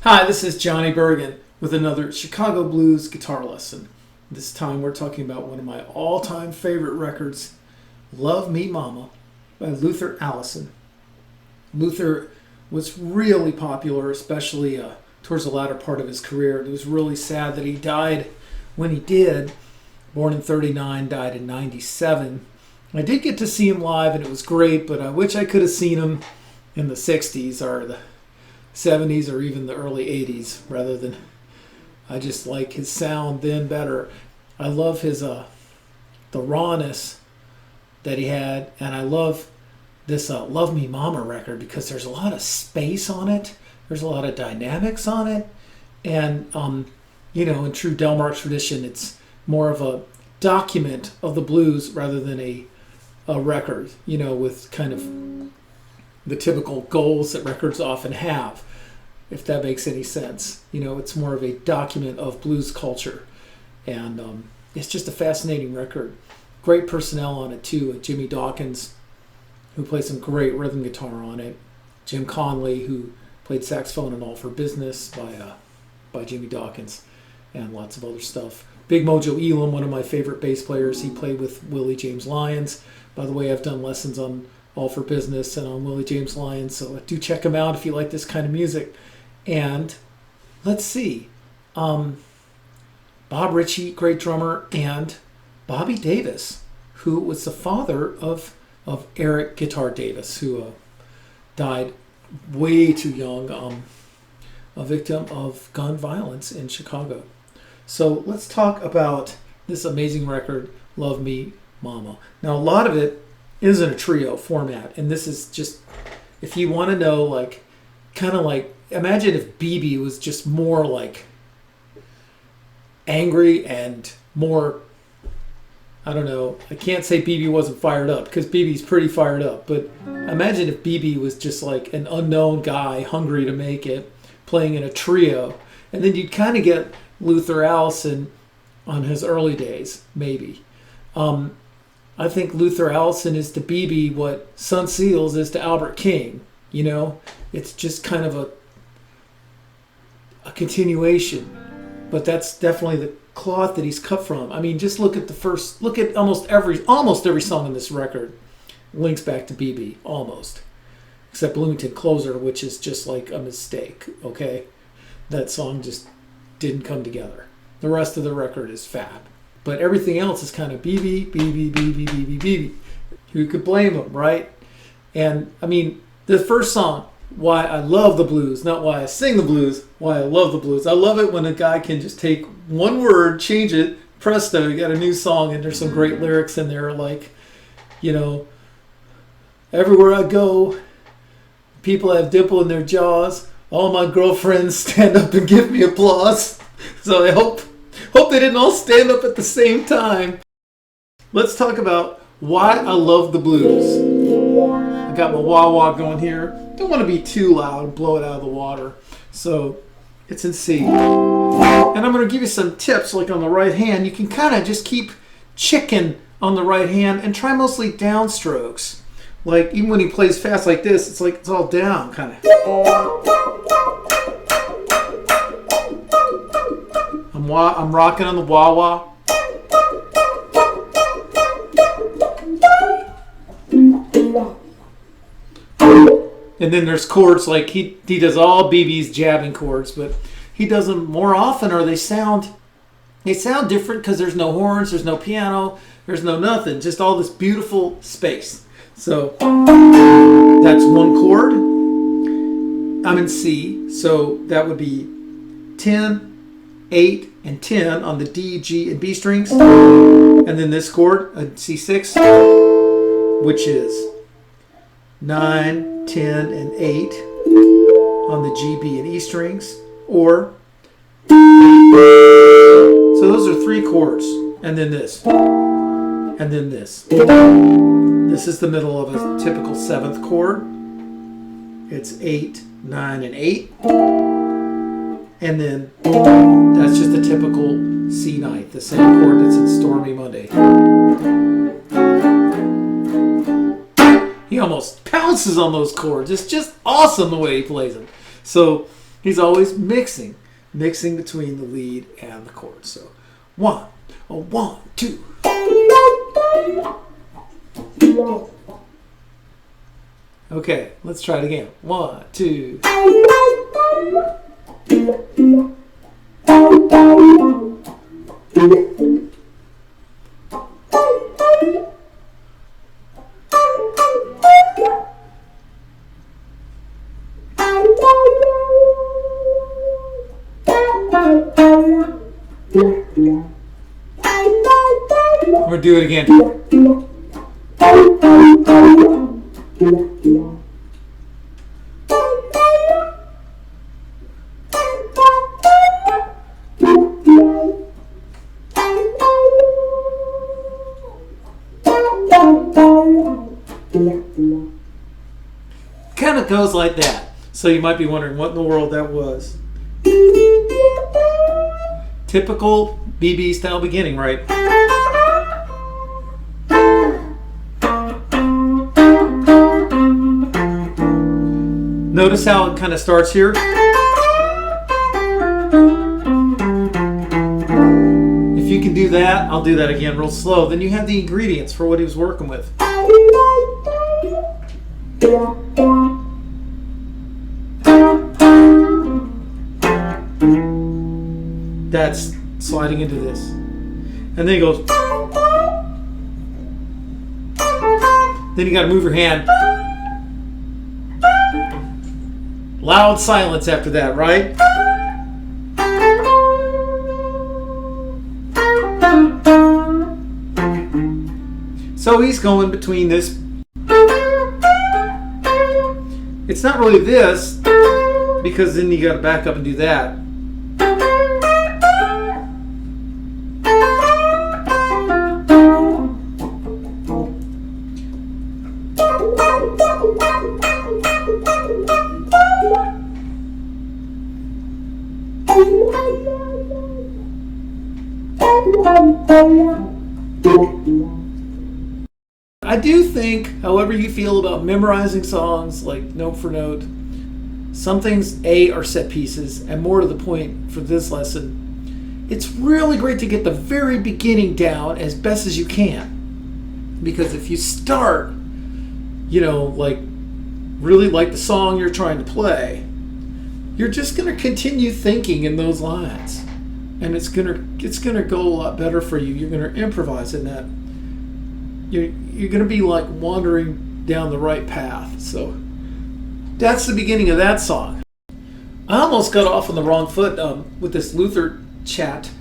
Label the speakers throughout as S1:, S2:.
S1: Hi, this is Johnny Bergen with another Chicago Blues guitar lesson. This time we're talking about one of my all-time favorite records, Love Me Mama by Allison. Luther was really popular, especially towards the latter part of his career. It was really sad that he died when he did. Born in 39, died in 97. I did get to see him live and it was great, but I wish I could have seen him in the 60s or the 70s or even the early 80s rather than, I just like his sound then better. I love his the rawness that he had, and I love this Love Me Mama record because there's a lot of space on it, there's a lot of dynamics on it, and in true Delmark tradition, it's more of a document of the blues rather than a record, with kind of the typical goals that records often have, if that makes any sense. It's more of a document of blues culture, and it's just a fascinating record. Great personnel on it too. Jimmy Dawkins, who plays some great rhythm guitar on it. JIm Conley, who played saxophone and All for Business by Jimmy Dawkins, and lots of other stuff. Big Mojo Elem, one of my favorite bass players. He played with Willie James Lyons. By the way, I've done lessons on All for Business and on Willie James Lyons, so do check him out if you like this kind of music. And let's see, Bob Richey, great drummer, and Bobby Davis, who was the father of Eric Guitar Davis, who died way too young, a victim of gun violence in Chicago. So let's talk about this amazing record, Love Me Mama. Now, a lot of it is in a trio format, and this is just, if you want to know, imagine if BB was just more angry and more, I don't know, I can't say BB wasn't fired up, because BB's pretty fired up, but imagine if BB was just like an unknown guy hungry to make it, playing in a trio, and then you'd kind of get Allison on his early days, maybe. I think Allison is to BB what Sun Seals is to Albert King. It's just kind of a continuation, but that's definitely the cloth that he's cut from. I mean, just look at almost every song in this record links back to BB, almost, except Bloomington Closer, which is just like a mistake. Okay, that song just didn't come together. The rest of the record is fab, but everything else is kind of BB, BB, BB, BB, BB. Who could blame him, right? And I mean, the first song, why I love the blues, not why I sing the blues, why I love the blues. I love it when a guy can just take one word, change it, presto, you got a new song, and there's some great lyrics in there, like, everywhere I go, people have dimple in their jaws. All my girlfriends stand up and give me applause. So I hope they didn't all stand up at the same time. Let's talk about why I love the blues. I got my wah-wah going here. Don't want to be too loud and blow it out of the water. So it's in C. And I'm going to give you some tips, like on the right hand. You can kind of just keep chicking on the right hand and try mostly downstrokes. Like even when he plays fast like this, it's like it's all down, kind of. I'm rocking on the wah-wah. And then there's chords, like he does all BB's jabbing chords, but he does them more often, or they sound different because there's no horns, there's no piano, there's no nothing, just all this beautiful space. So that's one chord. I'm in C, so that would be 10, 8, and 10 on the D, G, and B strings. And then this chord, a C6, which is 9, 10, and 8 on the G, B, and E strings. Or, so those are 3 chords. And then this. And then this. This is the middle of a typical 7th chord. It's 8, 9, and 8. And then that's just a typical C ninth, the same chord that's in Stormy Monday. He almost pounces on those chords. It's just awesome the way he plays them. So He's always mixing between the lead and the chord. So, 1, 2. Okay, let's try it again. 1, 2. We'll do it again. Kind of goes like that. So you might be wondering what in the world that was. Typical BB style beginning, right? Notice how it kind of starts here. If you can do that, I'll do that again real slow. Then you have the ingredients for what he was working with. That's sliding into this. And then he goes. Then you got to move your hand. Loud silence after that, right? So he's going between this. It's not really this, because then you got to back up and do that. I do think, however you feel about memorizing songs, like note for note, some things, are set pieces, and more to the point for this lesson, it's really great to get the very beginning down as best as you can. Because if you start, like really like the song you're trying to play, you're just going to continue thinking in those lines. And it's gonna go a lot better for you. You're gonna improvise in that. You're gonna be like wandering down the right path. So that's the beginning of that song. I almost got off on the wrong foot with this Luther chat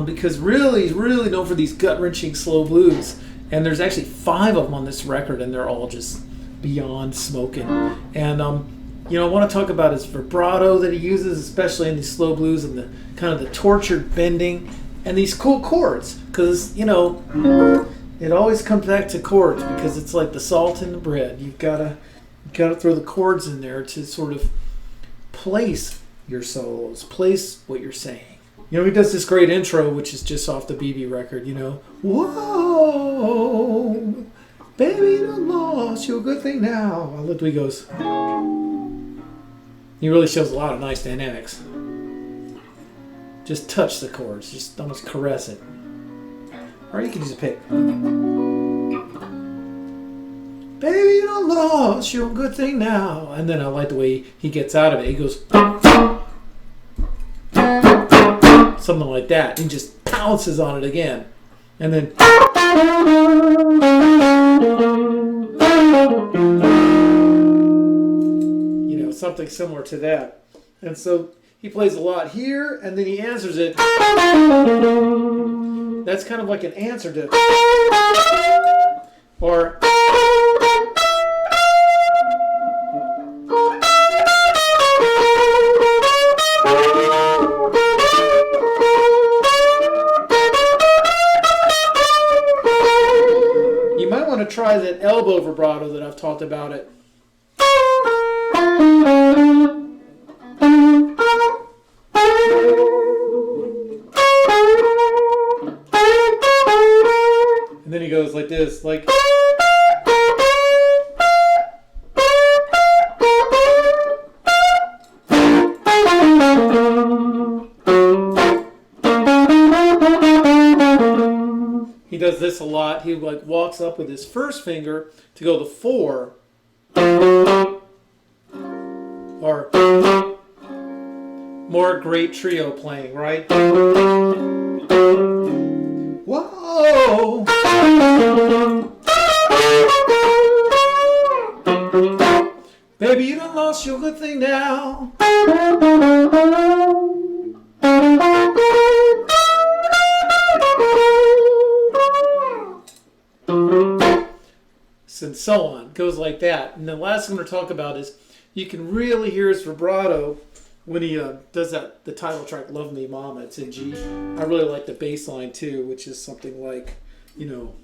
S1: because really known for these gut-wrenching slow blues. And there's actually 5 of them on this record, and they're all just beyond smoking. And I want to talk about his vibrato that he uses, especially in these slow blues, and the kind of the tortured bending and these cool chords. Because, it always comes back to chords because it's like the salt in the bread. You've got to throw the chords in there to sort of place your solos, place what you're saying. He does this great intro, which is just off the BB record, Whoa, baby, don't lost, you're a good thing now. I love the way he goes. He really shows a lot of nice dynamics. Just touch the chords, just almost caress it. Or you can just pick. Baby, you don't lost, you're a good thing now. And then I like the way he gets out of it. He goes something like that. And just pounces on it again. And then something similar to that. And so he plays a lot here, and then he answers it. That's kind of like an answer to, or you might want to try that elbow vibrato that I've talked about it. And then he goes like this, like. He does this a lot. He like walks up with his first finger to go the 4, or more great trio playing, right? Whoa! Baby, you done lost your good thing now. And so on. Goes like that. And the last thing we're going to talk about is you can really hear his vibrato when he does that, the title track, Love Me Mama. It's in G. I really like the bass line too, which is something like, you know,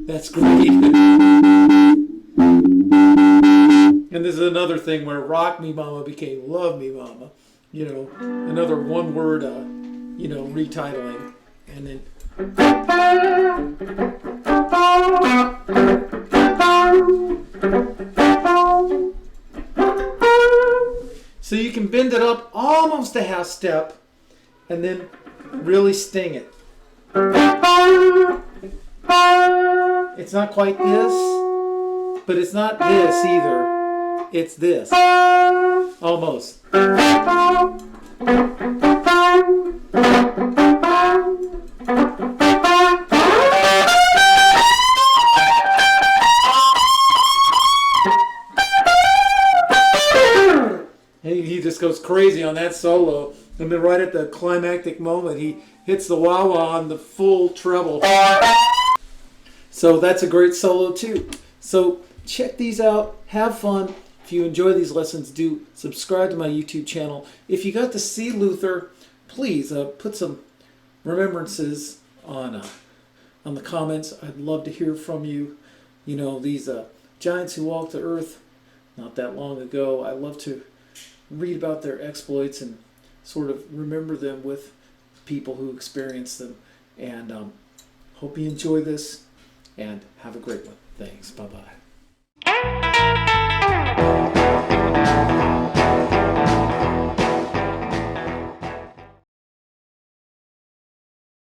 S1: that's great. And this is another thing where Rock Me Mama became Love Me Mama. You know, another one word, you know, retitling. And then so you can bend it up almost a half step and then really sting it. It's not quite this, but it's not this either. It's this. Almost. He just goes crazy on that solo, and then right at the climactic moment he hits the wah-wah on the full treble. So that's a great solo too. So check these out, have fun. If you enjoy these lessons, do subscribe to my YouTube channel. If you got to see Luther, please put some remembrances on the comments. I'd love to hear from you. You know, these giants who walked the earth not that long ago, I love to read about their exploits and sort of remember them with people who experienced them. And hope you enjoy this and have a great one. Thanks. Bye-bye.